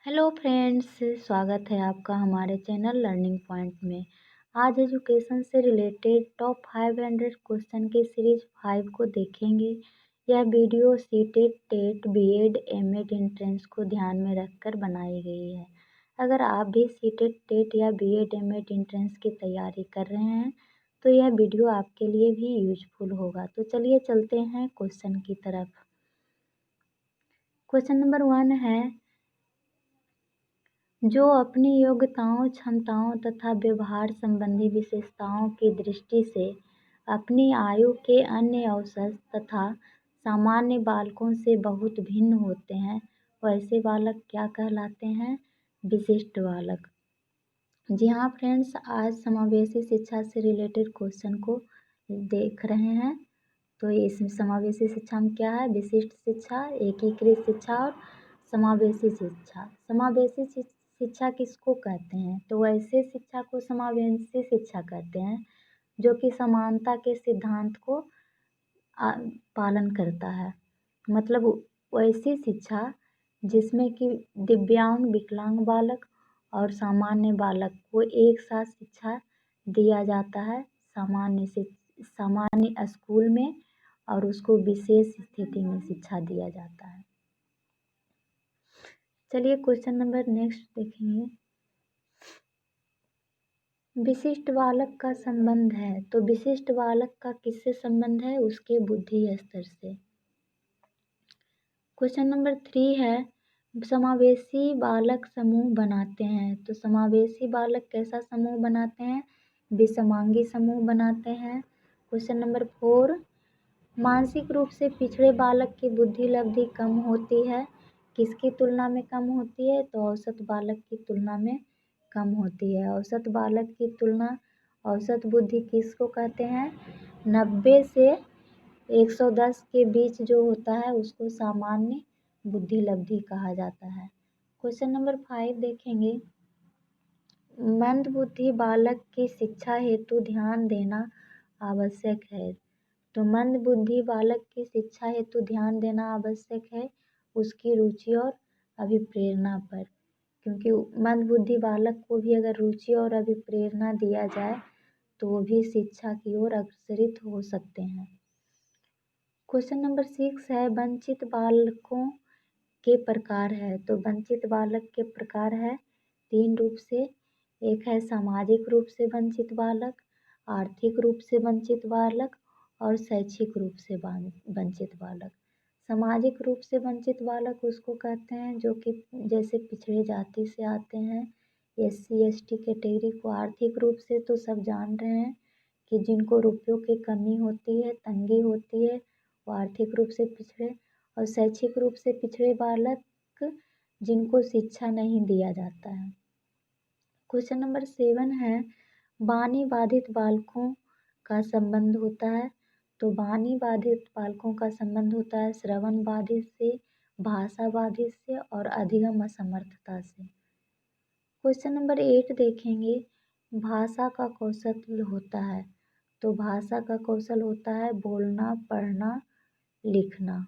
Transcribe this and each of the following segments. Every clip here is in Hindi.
हेलो फ्रेंड्स, स्वागत है आपका हमारे चैनल लर्निंग पॉइंट में। आज एजुकेशन से रिलेटेड टॉप 500 क्वेश्चन के सीरीज 5 को देखेंगे। यह video CTET, TET, BEd, MEd entrance को ध्यान में रखकर बनाई गई है। अगर आप भी सीटेट, टेट या बीएड, एमएड एंट्रेंस की तैयारी कर रहे हैं तो यह वीडियो आपके लिए भी यूजफुल होगा। तो चलिए चलते हैं क्वेश्चन की तरफ। क्वेश्चन नंबर 1 है, जो अपनी योग्यताओं, क्षमताओं तथा व्यवहार संबंधी विशेषताओं की दृष्टि से अपनी आयु के अन्य औसत तथा सामान्य बालकों से बहुत भिन्न होते हैं, वैसे बालक क्या कहलाते हैं? विशिष्ट बालक। जी हाँ फ्रेंड्स, आज समावेशी शिक्षा से रिलेटेड क्वेश्चन को देख रहे हैं। तो इसमें समावेशी शिक्षा में क्या है? विशिष्ट शिक्षा, एकीकृत शिक्षा और समावेशी शिक्षा। समावेशी शिक्षा किसको कहते हैं? तो वैसे शिक्षा को समावेशी शिक्षा कहते हैं जो कि समानता के सिद्धांत को पालन करता है। मतलब वैसी शिक्षा जिसमें कि दिव्यांग, विकलांग बालक और सामान्य बालक को एक साथ शिक्षा दिया जाता है सामान्य स्कूल में, और उसको विशेष स्थिति में शिक्षा दिया जाता है। चलिए क्वेश्चन नंबर नेक्स्ट देखेंगे। विशिष्ट बालक का संबंध है, तो विशिष्ट बालक का किससे संबंध है? उसके बुद्धि स्तर से। क्वेश्चन नंबर 3 है, समावेशी बालक समूह बनाते हैं, तो समावेशी बालक कैसा समूह बनाते हैं? विषमांगी समूह बनाते हैं। क्वेश्चन नंबर 4, मानसिक रूप से पिछड़े बालक की बुद्धि लब्धि कम होती है, किसकी तुलना में कम होती है? तो औसत बालक की तुलना में कम होती है। औसत बालक की तुलना, औसत बुद्धि किसको कहते हैं? 90 से 110 के बीच जो होता है उसको सामान्य बुद्धि लब्धि कहा जाता है। क्वेश्चन नंबर 5 देखेंगे। मंदबुद्धि बालक की शिक्षा हेतु ध्यान देना आवश्यक है, तो मंदबुद्धि बालक की शिक्षा हेतु ध्यान देना आवश्यक है उसकी रुचि और अभिप्रेरणा पर, क्योंकि मंदबुद्धि बालक को भी अगर रुचि और अभिप्रेरणा दिया जाए तो वो भी शिक्षा की ओर अग्रसरित हो सकते हैं। क्वेश्चन नंबर 6 है, वंचित बालकों के प्रकार है, तो वंचित बालक के प्रकार है 3 रूप से। एक है सामाजिक रूप से वंचित बालक, आर्थिक रूप से वंचित बालक और शैक्षिक रूप से वंचित बालक। सामाजिक रूप से वंचित बालक उसको कहते हैं जो कि जैसे पिछड़े जाति से आते हैं, SC ST कैटेगरी को। आर्थिक रूप से तो सब जान रहे हैं कि जिनको रुपयों की कमी होती है, तंगी होती है, वो आर्थिक रूप से पिछड़े। और शैक्षिक रूप से पिछड़े बालक जिनको शिक्षा नहीं दिया जाता है। क्वेश्चन नंबर 7 है, वाणी बाधित बालकों का संबंध होता है, तो वाणी बाधित बालकों का संबंध होता है श्रवण बाधित से, भाषा बाधित से और अधिगम असमर्थता से। क्वेश्चन नंबर 8 देखेंगे, भाषा का कौशल होता है, तो भाषा का कौशल होता है बोलना, पढ़ना, लिखना।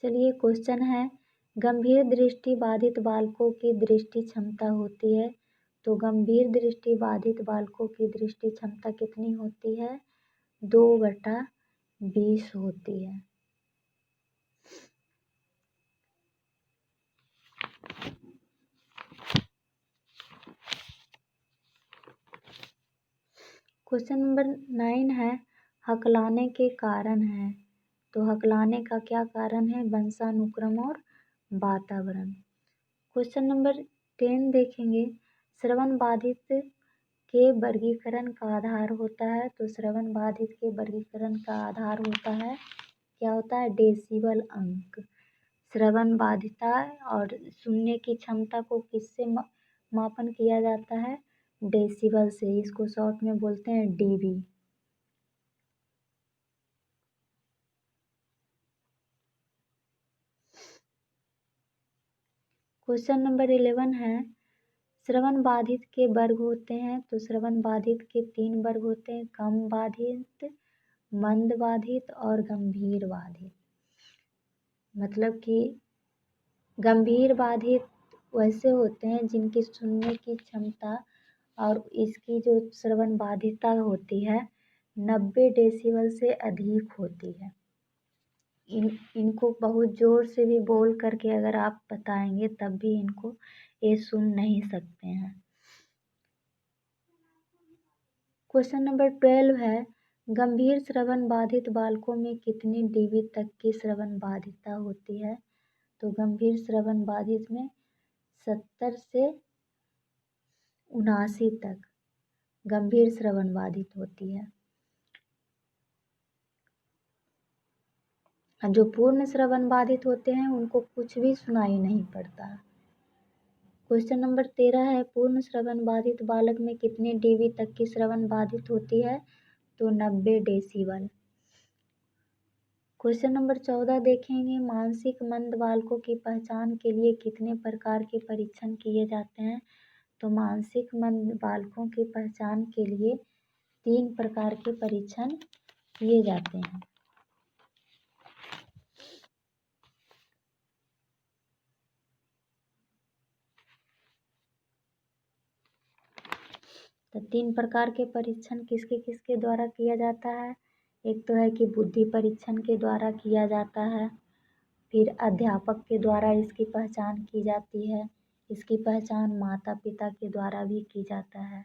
चलिए क्वेश्चन है, गंभीर दृष्टि बाधित बालकों की दृष्टि क्षमता होती है, तो गंभीर दृष्टि बाधित बालकों की दृष्टि क्षमता कितनी होती है? 2/20 होती है। क्वेश्चन नंबर 9 है, हकलाने के कारण है, तो हकलाने का क्या कारण है? वंशानुक्रम और वातावरण। क्वेश्चन नंबर 10 देखेंगे, श्रवण बाधित के वर्गीकरण का आधार होता है, तो श्रवण बाधित के वर्गीकरण का आधार होता है, क्या होता है? डेसिबल अंक। श्रवण बाधिता और सुनने की क्षमता को किससे मापन किया जाता है? डेसिबल से। इसको शॉर्ट में बोलते हैं DB। क्वेश्चन नंबर 11 है, श्रवण बाधित के वर्ग होते हैं, तो श्रवण बाधित के 3 वर्ग होते हैं, कम बाधित, मंद बाधित और गंभीर बाधित। मतलब कि गंभीर बाधित वैसे होते हैं जिनकी सुनने की क्षमता और इसकी जो श्रवण बाधिता होती है 90 डेसिबल से अधिक होती है। इनको बहुत ज़ोर से भी बोल करके अगर आप बताएंगे तब भी इनको ये सुन नहीं सकते हैं। क्वेश्चन नंबर 12 है, गंभीर श्रवण बाधित बालकों में कितनी डीबी तक की श्रवण बाधिता होती है? तो गंभीर श्रवण बाधित में 70 से 79 तक गंभीर श्रवण बाधित होती है। जो पूर्ण श्रवण बाधित होते हैं उनको कुछ भी सुनाई नहीं पड़ता। क्वेश्चन नंबर 13 है, पूर्ण श्रवण बाधित बालक में कितने डीबी तक की श्रवण बाधित होती है? तो 90 डेसिबल। क्वेश्चन नंबर 14 देखेंगे, मानसिक मंद बालकों की पहचान के लिए कितने प्रकार के परीक्षण किए जाते हैं? तो मानसिक मंद बालकों की पहचान के लिए 3 प्रकार के परीक्षण किए जाते हैं। तो 3 प्रकार के परीक्षण किसके किसके द्वारा किया जाता है? एक तो है कि बुद्धि परीक्षण के द्वारा किया जाता है, फिर अध्यापक के द्वारा इसकी पहचान की जाती है, इसकी पहचान माता पिता के द्वारा भी की जाता है।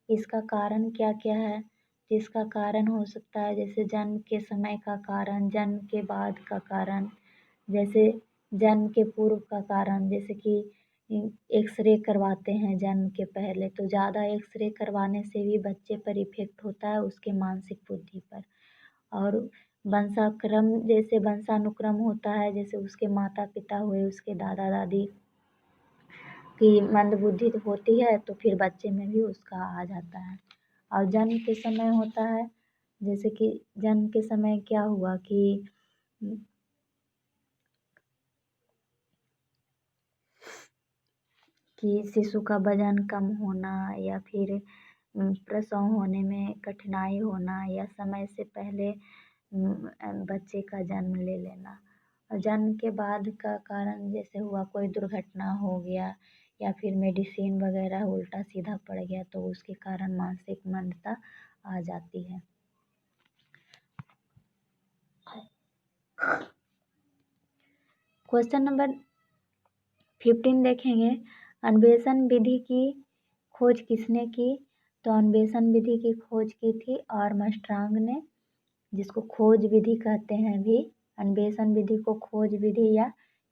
इसका कारण क्या क्या है? इसका कारण हो सकता है जैसे जन्म के समय का कारण, जन्म के बाद का कारण, जैसे जन्म के पूर्व का कारण, जैसे कि एक्सरे करवाते हैं जन्म के पहले, तो ज़्यादा एक्सरे करवाने से भी बच्चे पर इफेक्ट होता है उसके मानसिक बुद्धि पर। और वंशाक्रम, जैसे वंशानुक्रम होता है, जैसे उसके माता पिता हुए, उसके दादा दादी की मंद बुद्धि होती है तो फिर बच्चे में भी उसका आ जाता है। और जन्म के समय होता है, जैसे कि जन्म के समय क्या हुआ कि शिशु का वजन कम होना, या फिर प्रसव होने में कठिनाई होना, या समय से पहले बच्चे का जन्म ले लेना। और जन्म के बाद का कारण जैसे हुआ कोई दुर्घटना हो गया, या फिर मेडिसिन वगैरह उल्टा सीधा पड़ गया तो उसके कारण मानसिक मंदता आ जाती है। क्वेश्चन नंबर 15 देखेंगे, अन्वेषण विधि की खोज किसने की? तो अन्वेषण विधि की खोज की थी आर्मस्ट्रांग ने, जिसको खोज विधि कहते हैं भी। अन्वेषण विधि को खोज विधि या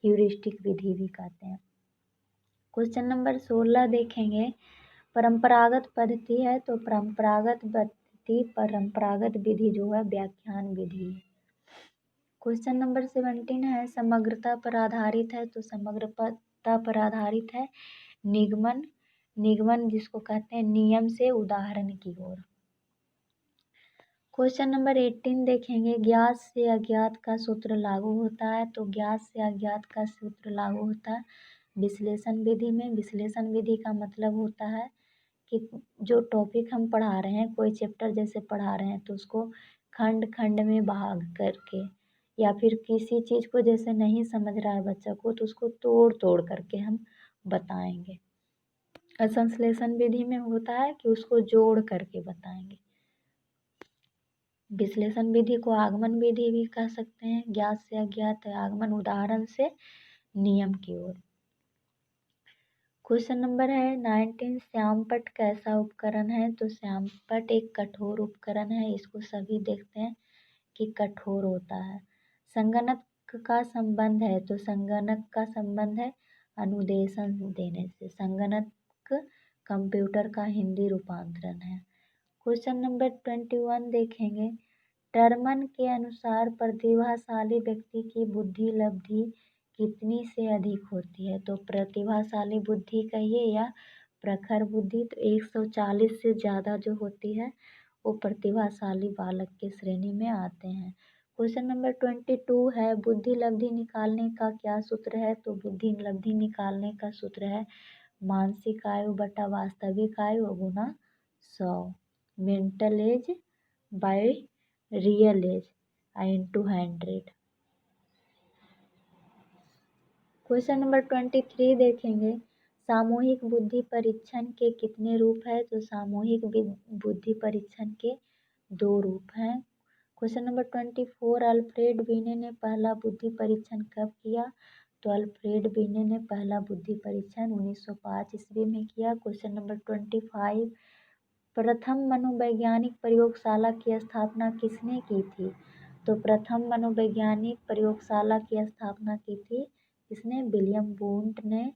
ह्यूरिस्टिक विधि भी कहते हैं। क्वेश्चन नंबर 16 देखेंगे, परंपरागत पद्धति है, तो परंपरागत विधि जो है व्याख्यान विधि है। क्वेश्चन नंबर 17 है, समग्रता पर आधारित है, तो समग्रता पर आधारित है निगमन जिसको कहते हैं नियम से उदाहरण की ओर। क्वेश्चन नंबर 18 देखेंगे, ज्ञात से अज्ञात का सूत्र लागू होता है, तो ज्ञात से अज्ञात का सूत्र लागू होता है विश्लेषण विधि में। विश्लेषण विधि का मतलब होता है कि जो टॉपिक हम पढ़ा रहे हैं, कोई चैप्टर जैसे पढ़ा रहे हैं, तो उसको खंड खंड में भाग करके, या फिर किसी चीज़ को जैसे नहीं समझ रहा है बच्चा को तो उसको तोड़ तोड़ करके हम बताएंगे। और संश्लेषण विधि में होता है कि उसको जोड़ करके बताएंगे। विश्लेषण विधि को आगमन विधि भी कह सकते हैं। ज्ञात से अज्ञात, आगमन उदाहरण से नियम की ओर। क्वेश्चन नंबर है 19, श्यामपट्ट कैसा उपकरण है? तो श्यामपट्ट एक कठोर उपकरण है, इसको सभी देखते हैं कि कठोर होता है। संगणक का संबंध है, तो संगणक का संबंध है अनुदेशन देने से। संगणक कंप्यूटर का हिंदी रूपांतरण है। क्वेश्चन नंबर 21 देखेंगे, टर्मन के अनुसार प्रतिभाशाली व्यक्ति की बुद्धि लब्धि कितनी से अधिक होती है? तो प्रतिभाशाली बुद्धि कहिए या प्रखर बुद्धि, तो 140 से ज़्यादा जो होती है वो प्रतिभाशाली बालक के श्रेणी में आते हैं। क्वेश्चन नंबर 22 है, बुद्धि लब्धि निकालने का क्या सूत्र है? तो बुद्धि लब्धि निकालने का सूत्र है मानसिक आयु बटा वास्तविक आयु गुना 100। Mental age by real age into 100। Question number 23 देखेंगे, सामूहिक बुद्धि परीक्षण के कितने रूप हैं? तो सामूहिक बुद्धि परीक्षण के 2 रूप हैं। क्वेश्चन नंबर 24, अल्फ्रेड बीने ने पहला बुद्धि परीक्षण कब किया? तो अल्फ्रेड बीने ने पहला बुद्धि परीक्षण 1905 ईस्वी में किया। क्वेश्चन नंबर 25, प्रथम मनोवैज्ञानिक प्रयोगशाला की स्थापना किसने की थी? तो प्रथम मनोवैज्ञानिक प्रयोगशाला की स्थापना की थी किसने? विलियम वुंट ने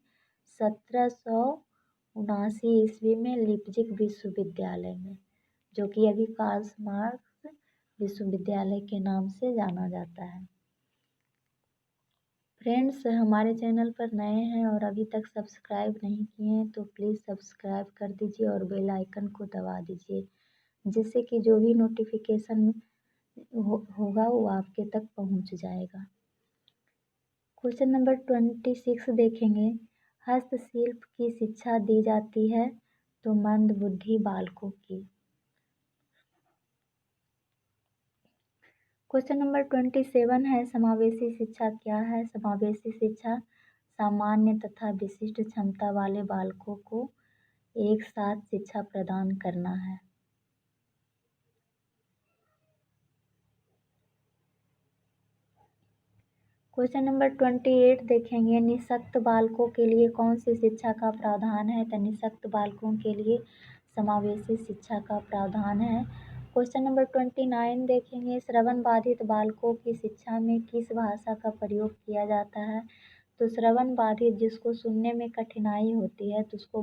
1779 ईस्वी में लीप्जिग विश्वविद्यालय में, जो कि अभी कार्ल मार्क्स विश्वविद्यालय के नाम से जाना जाता है। फ्रेंड्स, हमारे चैनल पर नए हैं और अभी तक सब्सक्राइब नहीं किए हैं तो प्लीज़ सब्सक्राइब कर दीजिए और बेल आइकन को दबा दीजिए, जिससे कि जो भी नोटिफिकेशन होगा वो आपके तक पहुंच जाएगा। क्वेश्चन नंबर 26 देखेंगे, हस्तशिल्प की शिक्षा दी जाती है? तो मंदबुद्धि बालकों की। क्वेश्चन नंबर 27 है, समावेशी शिक्षा क्या है? समावेशी शिक्षा सामान्य तथा विशिष्ट क्षमता वाले बालकों को एक साथ शिक्षा प्रदान करना है। क्वेश्चन नंबर 28 देखेंगे, निःशक्त बालकों के लिए कौन सी शिक्षा का प्रावधान है? तो निःशक्त बालकों के लिए समावेशी शिक्षा का प्रावधान है। क्वेश्चन नंबर 29 देखेंगे, श्रवण बाधित बालकों की शिक्षा में किस भाषा का प्रयोग किया जाता है? तो श्रवण बाधित जिसको सुनने में कठिनाई होती है तो उसको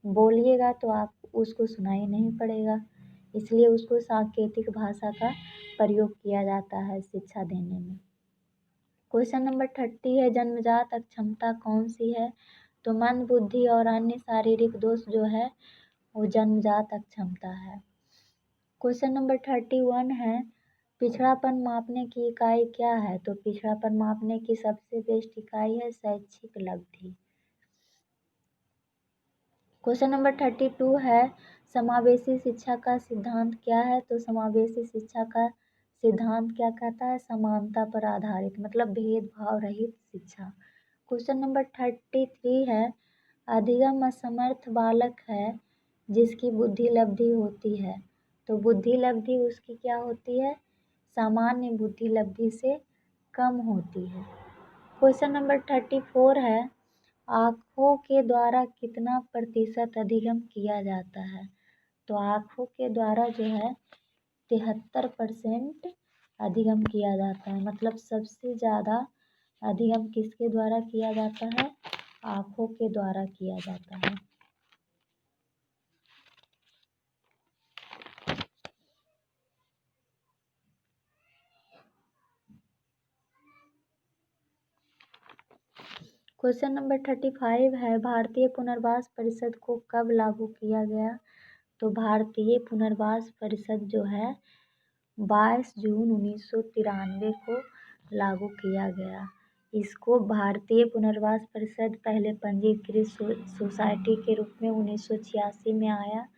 बोलिएगा तो आप उसको सुनाई नहीं पड़ेगा, इसलिए उसको सांकेतिक भाषा का प्रयोग किया जाता है शिक्षा देने में। क्वेश्चन नंबर 30 है, जन्मजात अक्षमता कौन सी है? तो मंदबुद्धि और अन्य शारीरिक दोष जो है वो जन्मजात अक्षमता है। क्वेश्चन नंबर 31 है, पिछड़ापन मापने की इकाई क्या है? तो पिछड़ापन मापने की सबसे बेस्ट इकाई है शैक्षिक लब्धि। क्वेश्चन नंबर 32 है, समावेशी शिक्षा का सिद्धांत क्या है? तो समावेशी शिक्षा का सिद्धांत क्या कहता है? समानता पर आधारित, मतलब भेदभाव रहित शिक्षा। क्वेश्चन नंबर 33 है, अधिगम असमर्थ बालक है जिसकी बुद्धि लब्धि होती है? तो बुद्धि लब्धि उसकी क्या होती है? सामान्य बुद्धि लब्धि से कम होती है। क्वेश्चन नंबर 34 है, आँखों के द्वारा कितना प्रतिशत अधिगम किया जाता है? तो आँखों के द्वारा जो है 73% अधिगम किया जाता है, मतलब सबसे ज़्यादा अधिगम किसके द्वारा किया जाता है? आँखों के द्वारा किया जाता है। क्वेश्चन नंबर 35 है, भारतीय पुनर्वास परिषद को कब लागू किया गया? तो भारतीय पुनर्वास परिषद जो है 22 जून 1993 को लागू किया गया। इसको भारतीय पुनर्वास परिषद पहले पंजीकृत सोसाइटी के रूप में 1986 में आया,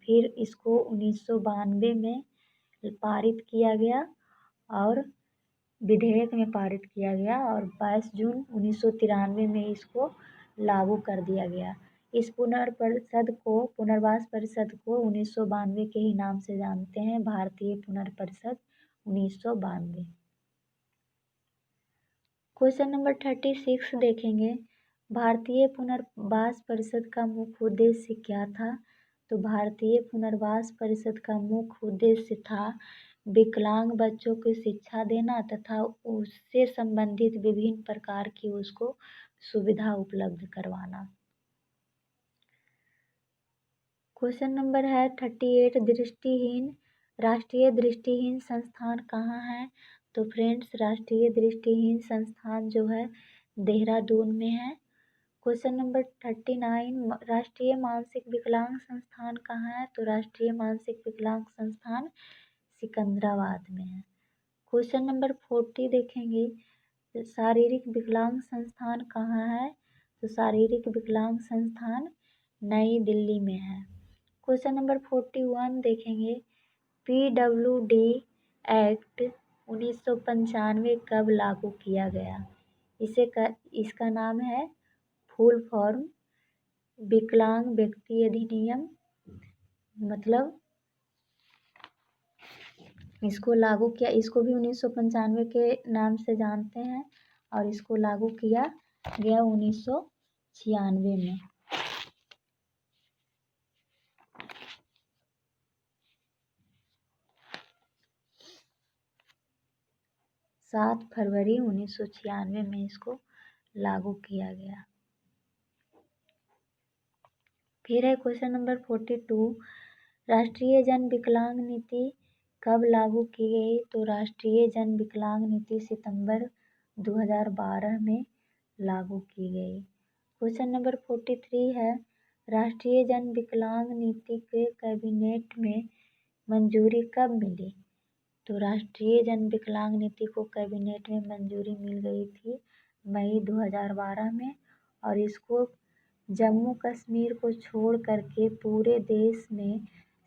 फिर इसको 1992 में पारित किया गया और विधेयक में पारित किया गया और 22 जून 1993 में इसको लागू कर दिया गया। इस पुनर्वास परिषद को 1992 के ही नाम से जानते हैं, भारतीय पुनर्परिषद 1992। क्वेश्चन नंबर 36 देखेंगे, भारतीय पुनर्वास परिषद का मुख्य उद्देश्य क्या था? तो भारतीय पुनर्वास परिषद का मुख्य उद्देश्य था विकलांग बच्चों को शिक्षा देना तथा उससे संबंधित विभिन्न प्रकार की उसको सुविधा उपलब्ध करवाना। क्वेश्चन नंबर है 38, दृष्टिहीन राष्ट्रीय दृष्टिहीन संस्थान कहाँ है? तो फ्रेंड्स, राष्ट्रीय दृष्टिहीन संस्थान जो है देहरादून में है। क्वेश्चन नंबर 39, राष्ट्रीय मानसिक विकलांग संस्थान कहाँ है? तो राष्ट्रीय मानसिक विकलांग संस्थान सिकंदराबाद में है। क्वेश्चन नंबर 40 देखेंगे, शारीरिक विकलांग संस्थान कहाँ है? तो शारीरिक विकलांग संस्थान नई दिल्ली में है। क्वेश्चन नंबर 41 देखेंगे, PWD एक्ट 1995 कब लागू किया गया? इसका नाम है फुल फॉर्म विकलांग व्यक्ति अधिनियम। मतलब इसको लागू किया, इसको भी 1995 के नाम से जानते हैं, और इसको लागू किया गया 1996 में। 7 फरवरी 1996 में इसको लागू किया गया। फिर है क्वेश्चन नंबर 42, राष्ट्रीय जन विकलांग नीति कब लागू की गई? तो राष्ट्रीय जन विकलांग नीति सितंबर 2012 में लागू की गई। क्वेश्चन नंबर 43 है, राष्ट्रीय जन विकलांग नीति के कैबिनेट में मंजूरी कब मिली? तो राष्ट्रीय जन विकलांग नीति को कैबिनेट में मंजूरी मिल गई थी मई 2012 में, और इसको जम्मू कश्मीर को छोड़ करके पूरे देश में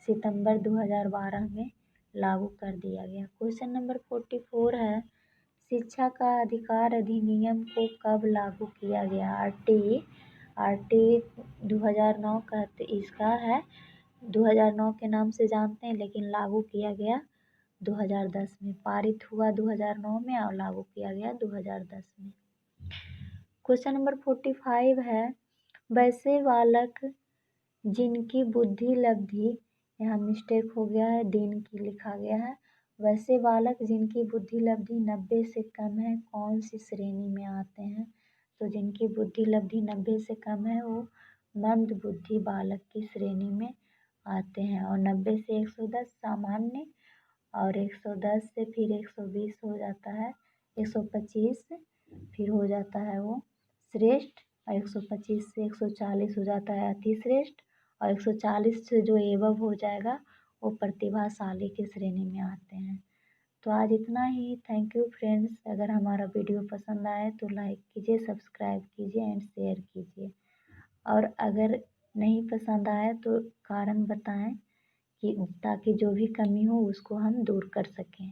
सितंबर 2012 में लागू कर दिया गया। क्वेश्चन नंबर 44 है, शिक्षा का अधिकार अधिनियम को कब लागू किया गया? आरटी 2009 का इसका है, 2009 के नाम से जानते हैं, लेकिन लागू किया गया 2010 में। पारित हुआ 2009 में और लागू किया गया 2010 में। क्वेश्चन नंबर 45 है, वैसे बालक जिनकी बुद्धि लब्धि, यहाँ मिस्टेक हो गया है, दिन की लिखा गया है, वैसे बालक जिनकी बुद्धि लब्धि 90 से कम है कौन सी श्रेणी में आते हैं? तो जिनकी बुद्धि लब्धि 90 से कम है वो मंद बुद्धि बालक की श्रेणी में आते हैं, और 90 से 110 सामान्य, और 110 से फिर 120 हो जाता है, 125 फिर हो जाता है वो श्रेष्ठ, और 125 से 140 हो जाता है अति श्रेष्ठ, और 140 से जो एबव हो जाएगा वो प्रतिभाशाली की श्रेणी में आते हैं। तो आज इतना ही। Thank you friends. अगर हमारा वीडियो पसंद आए तो लाइक कीजिए, सब्सक्राइब कीजिए एंड शेयर कीजिए, और अगर नहीं पसंद आए तो कारण बताएं कि ताकि जो भी कमी हो उसको हम दूर कर सकें।